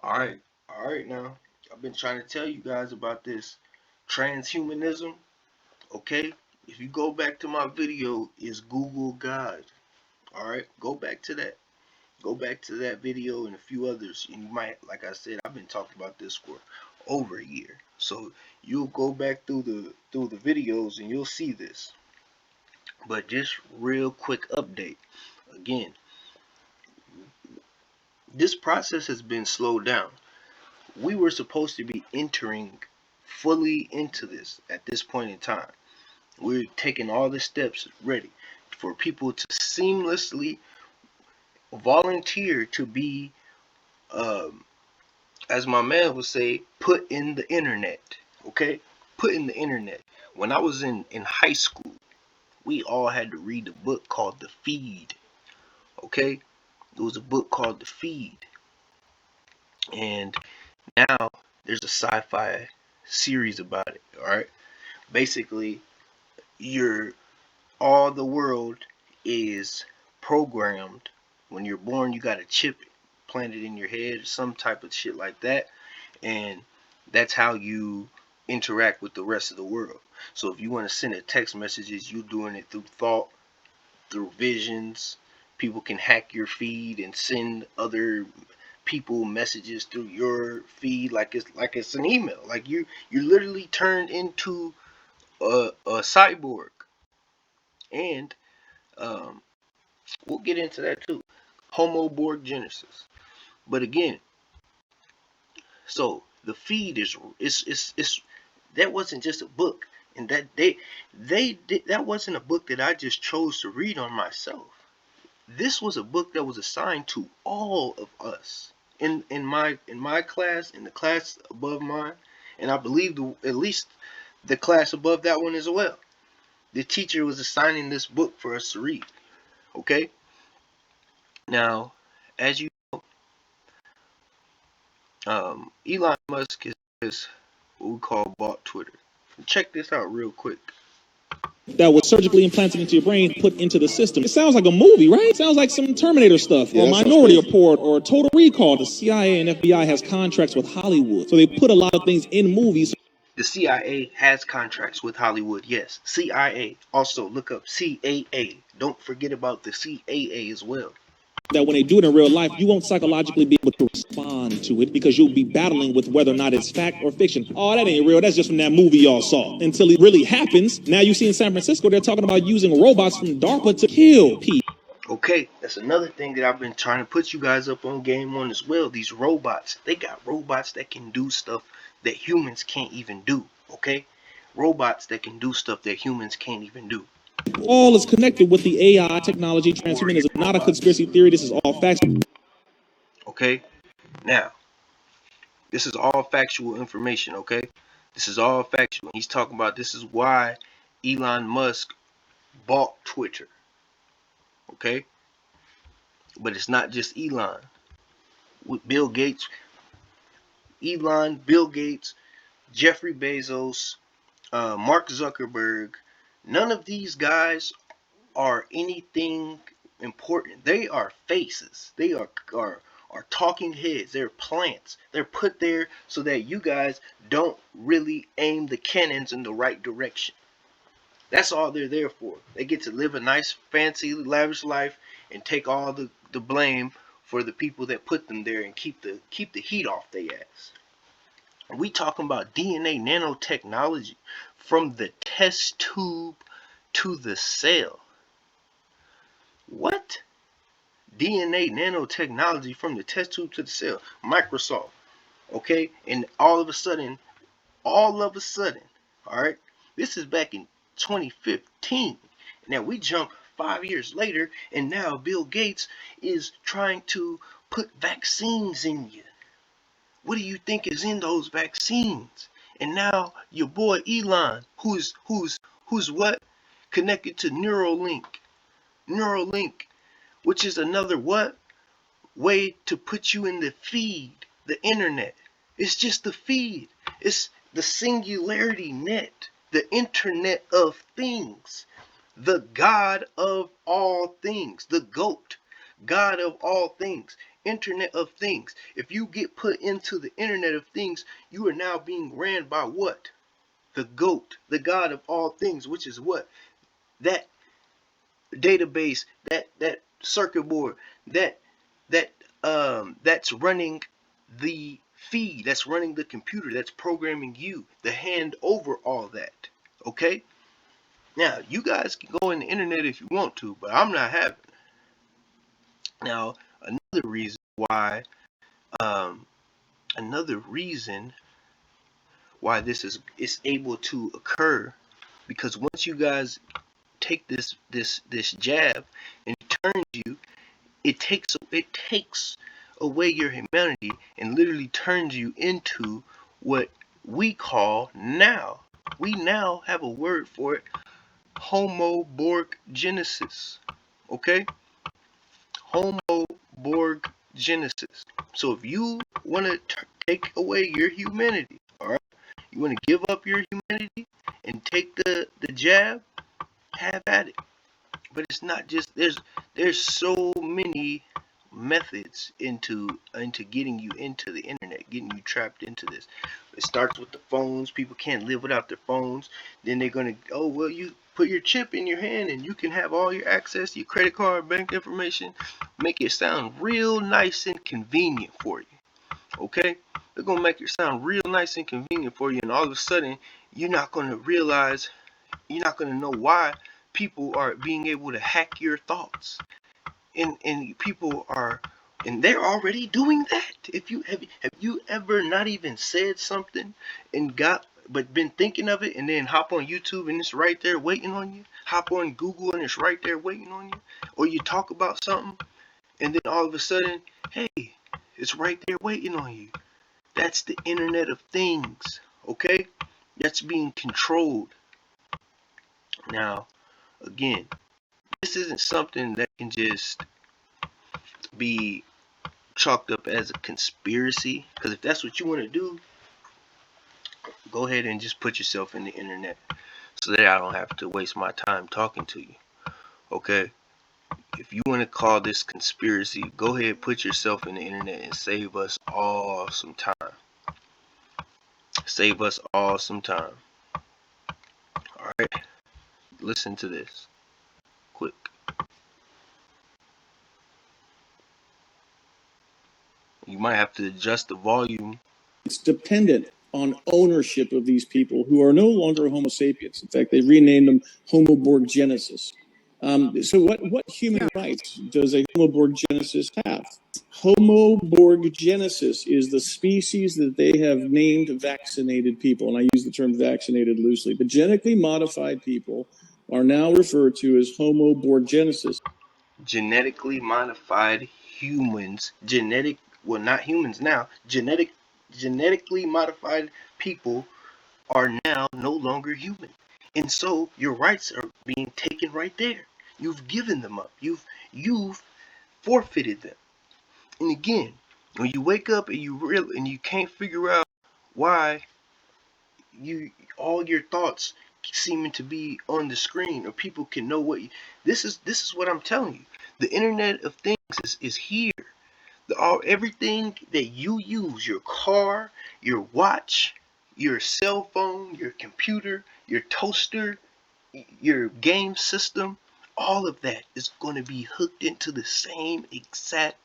All right now. I've been trying to tell you guys about this transhumanism, okay? If you go back to my video, is Google God. All right, go back to that. Go back to that video and a few others, and you might, like I said, I've been talking about this for over a year. So you'll go back through the videos and you'll see this. But just real quick update. Again, this process has been slowed down. We were supposed to be entering fully into this at this point in time. We're taking all the steps ready for people to seamlessly volunteer to be, um, as my man would say, put in the internet. Okay? Put in the internet. When I was in high school, we all had to read a book called The Feed. Okay? It was a book called The Feed. And now there's a sci-fi series about it. Alright? Basically, you're all the world is programmed. When you're born, you got a chip planted in your head or some type of shit like that, and that's how you interact with the rest of the world. So if you want to send a text messages, you doing it through thought, through visions. People can hack your feed and send other people messages through your feed like it's an email. Like you're literally turned into a cyborg. And um, we'll get into that too. Homo Borg Genesis. But again, so the feed is that wasn't just a book, and that they did, that wasn't a book that I just chose to read on myself. This was a book that was assigned to all of us in my class, in the class above mine, and I believe at least the class above that one as well. The teacher was assigning this book for us to read. Okay, now as you Elon Musk is what we call bought Twitter. Check this out real quick. That was surgically implanted into your brain, put into the system. It sounds like a movie, right? It sounds like some Terminator stuff, or Minority Report, or Total Recall. The CIA and FBI has contracts with Hollywood, so they put a lot of things in movies. The CIA has contracts with Hollywood, yes. CIA. Also, look up CAA. Don't forget about the CAA as well. That when they do it in real life, you won't psychologically be able to respond to it because you'll be battling with whether or not it's fact or fiction. Oh, that ain't real. That's just from that movie y'all saw. Until it really happens. Now you see in San Francisco, they're talking about using robots from DARPA to kill people. Okay, that's another thing that I've been trying to put you guys up on game on as well. These robots. They got robots that can do stuff that humans can't even do. Okay? Robots that can do stuff that humans can't even do. All is connected with the AI technology. Transhumanism, not a conspiracy theory. This is all facts. Okay? Now, this is all factual information, okay? This is all factual. He's talking about this is why Elon Musk bought Twitter, okay? But it's not just Elon. With Bill Gates, Bill Gates, Jeffrey Bezos, Mark Zuckerberg, none of these guys are anything important. They are faces. They are talking heads. They're plants. They're put there so that you guys don't really aim the cannons in the right direction. That's all they're there for. They get to live a nice, fancy, lavish life and take all the blame for the people that put them there and keep the heat off their ass. We talking about DNA nanotechnology from the test tube to the cell. What? DNA nanotechnology from the test tube to the cell. Microsoft. Okay? And all of a sudden, all right? This is back in 2015. Now we jump 5 years later, and now Bill Gates is trying to put vaccines in you. What do you think is in those vaccines? And now your boy Elon, who's what? Connected to Neuralink, which is another what? Way to put you in the feed, the internet. It's just the feed. It's the singularity net, the internet of things, the God of all things, the GOAT. God of all things, Internet of Things. If you get put into the Internet of Things, you are now being ran by what? The GOAT, the God of all things, which is what? That database, that circuit board, that's running the feed, that's running the computer, that's programming you, the hand over all that. Okay? Now, you guys can go on the internet if you want to, but I'm not having it. Now, another reason why this is able to occur, because once you guys take this jab and it turns you, it takes away your humanity and literally turns you into what we call now. We now have a word for it: Homo Borg Genesis. Okay? Homo Borg Genesis. So if you want to take away your humanity, all right, you want to give up your humanity and take the jab, have at it. But it's not just, there's so many methods into getting you into the internet, getting you trapped into this. It starts with the phones. People can't live without their phones. Then they're gonna, oh well, you put your chip in your hand and you can have all your access, your credit card, bank information. Make it sound real nice and convenient for you. Okay? They're gonna make it sound real nice and convenient for you, and all of a sudden you're not gonna realize, you're not gonna know why people are being able to hack your thoughts, and people are, and they're already doing that. If you have you ever not even said something and but been thinking of it, and then hop on YouTube and it's right there waiting on you, hop on Google and it's right there waiting on you, or you talk about something and then all of a sudden, hey, it's right there waiting on you. That's the Internet of Things. Okay? That's being controlled. Now, again, this isn't something that can just be chalked up as a conspiracy, because if that's what you want to do, go ahead and just put yourself in the internet so that I don't have to waste my time talking to you. Okay? If you want to call this conspiracy, go ahead, put yourself in the internet and save us all some time. Save us all some time. Alright? Listen to this. Quick. You might have to adjust the volume. It's dependent on ownership of these people who are no longer Homo sapiens. In fact, they renamed them Homo Borg Genesis. So what human rights does a Homo Borg Genesis have? Homo Borg Genesis is the species that they have named vaccinated people, and I use the term vaccinated loosely. But genetically modified people are now referred to as Homo Borg Genesis. Genetically modified humans, not humans now, genetically modified people are now no longer human. And so your rights are being taken right there. You've given them up. You've forfeited them. And again, when you wake up and you can't figure out why all your thoughts seeming to be on the screen, or people can know what this is what I'm telling you. The Internet of Things is here. Everything that you use, your car, your watch, your cell phone, your computer, your toaster, your game system, all of that is going to be hooked into the same exact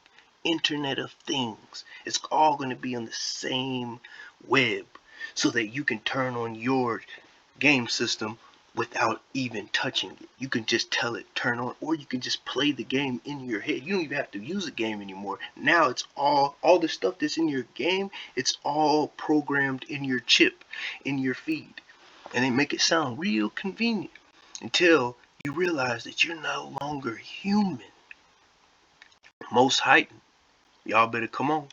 Internet of Things. It's all going to be on the same web, so that you can turn on your game system without even touching it. You can just tell it turn on, or you can just play the game in your head. You don't even have to use the game anymore. Now it's all the stuff that's in your game, it's all programmed in your chip, in your feed. And they make it sound real convenient until you realize that you're no longer human. Most heightened. Y'all better come on.